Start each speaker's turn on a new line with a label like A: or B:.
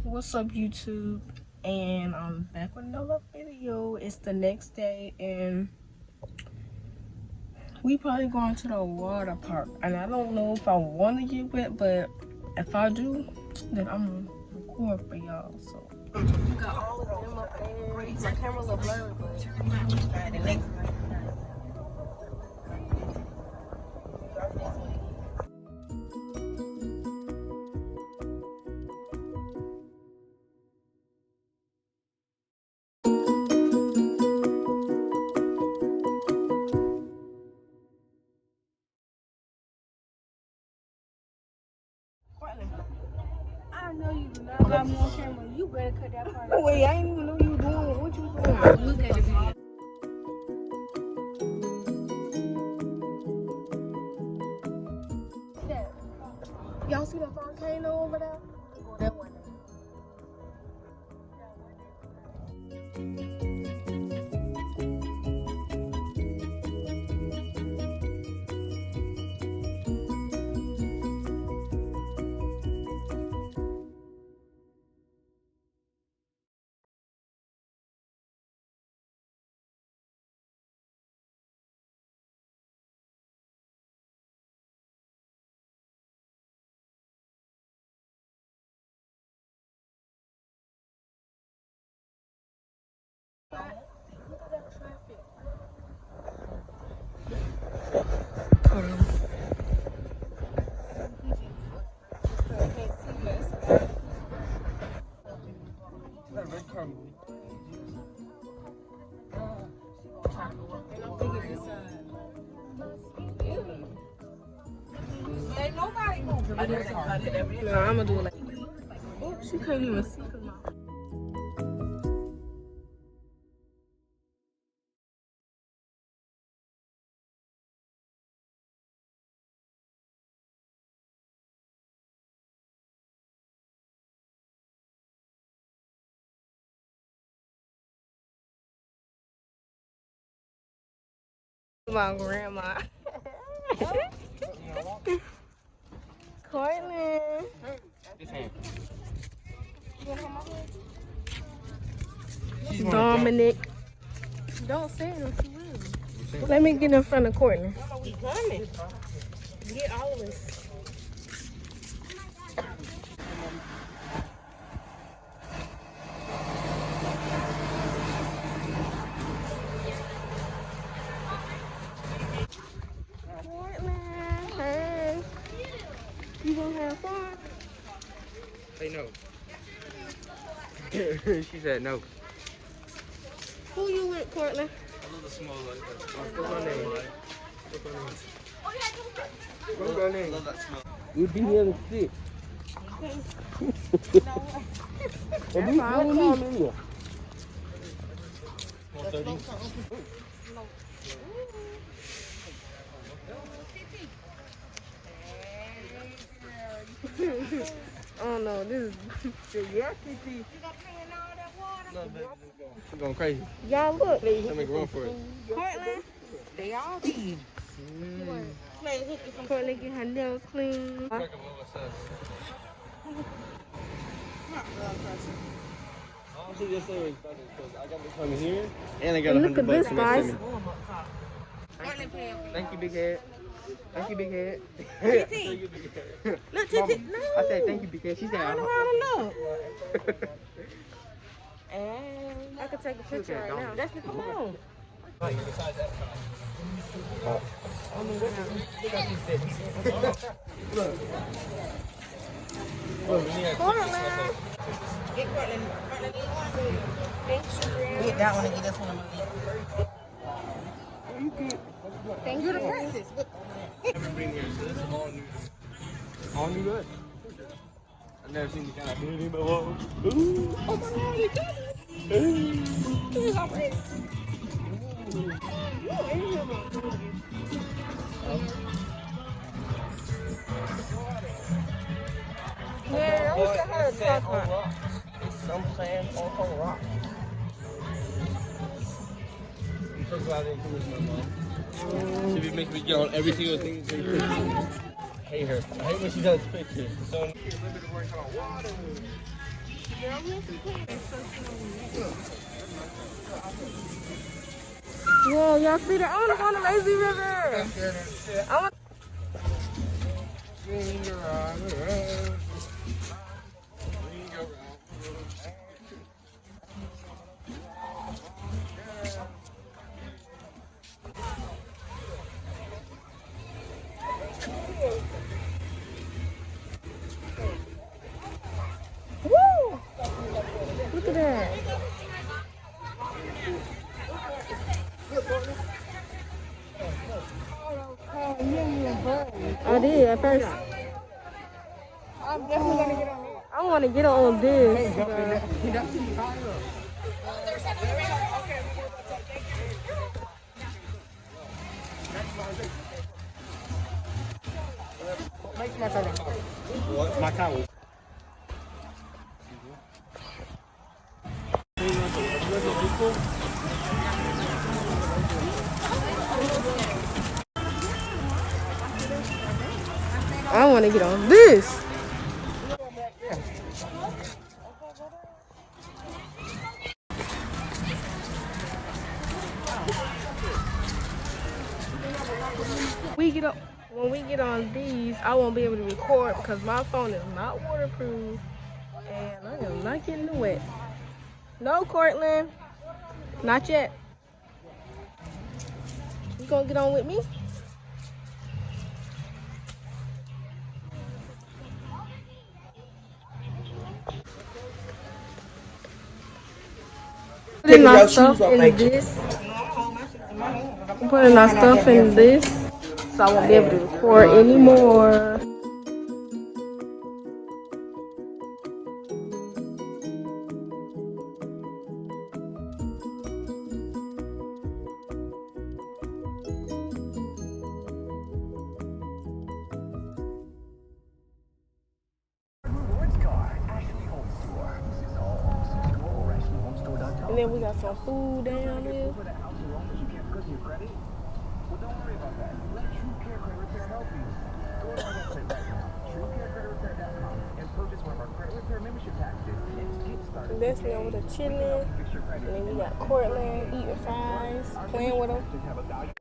A: What's up, YouTube? And I'm back with another video. It's the next day and we probably going to the water park, and I don't know if I want to get wet, but if I do, then I'm gonna record for y'all. So you got all of them up there. My camera's a blurry, but the next I know you do not got me on camera. You better cut that part out. Wait, I didn't even know you were doing what you doing. Look at the video. Y'all see that volcano over there? Go that one. Look at that traffic. Hold on. Ain't nobody moving. No, I'm gonna do it like that. Oops, she can't even see because my grandma. Courtland. Dominic. Don't say it if you will. Let me get in front of Courtland. He's coming. Get all of us. Hey. You gonna have fun?
B: Say no. She said no.
A: Who you with, Courtland?
B: I love the small like that. What's her name? What's her name? I love that smell. You'd be here to sit. And we come in here. 130.
A: Oh no, this is
B: Yeah, Kiki. You gonna pay in all that water? No, baby, she's going crazy.
A: y'all look.
B: Let me run for it.
A: Courtland, they all did. Courtland get her nails clean.
B: Honestly, just say excited because I got to come here and I got $100
A: Look at this, guys.
B: Thank you, big head. Thank you, big head.
A: TT. Look, TT. No.
B: I said thank you, big head. She said
A: I don't know how to look. And I can take a picture right now. That's the phone. Courtland. Get Courtland. Get that one and get this one. Thank you. You're the princess.
B: Never been here, so this is all new. All new good. I've never seen the kind of beauty before. Ooh. Oh my God, you got it. This is all pretty.
A: Yeah. said how to
B: sand
A: talk
B: on
A: about.
B: rocks. It's some sand on some rocks. I'm so glad they included my mom. She be making me get on every single thing. I hate her. I hate when she does pictures. So
A: Whoa, y'all see that? I want to go on the lazy river. I want. Woo! Look at that. I did at first. I'm definitely gonna get on it. I want to get on this.
B: what? My towel.
A: I want to get on this. When we get on these, I won't be able to record because my phone is not waterproof and I am not getting wet. No, Cortland, not yet. You gonna get on with me? Putting our stuff in this. Putting our stuff in this, so I won't be able to record anymore. And then we got some food down there. And that's me over there chilling. And then we got Cortland eating fries, playing with them.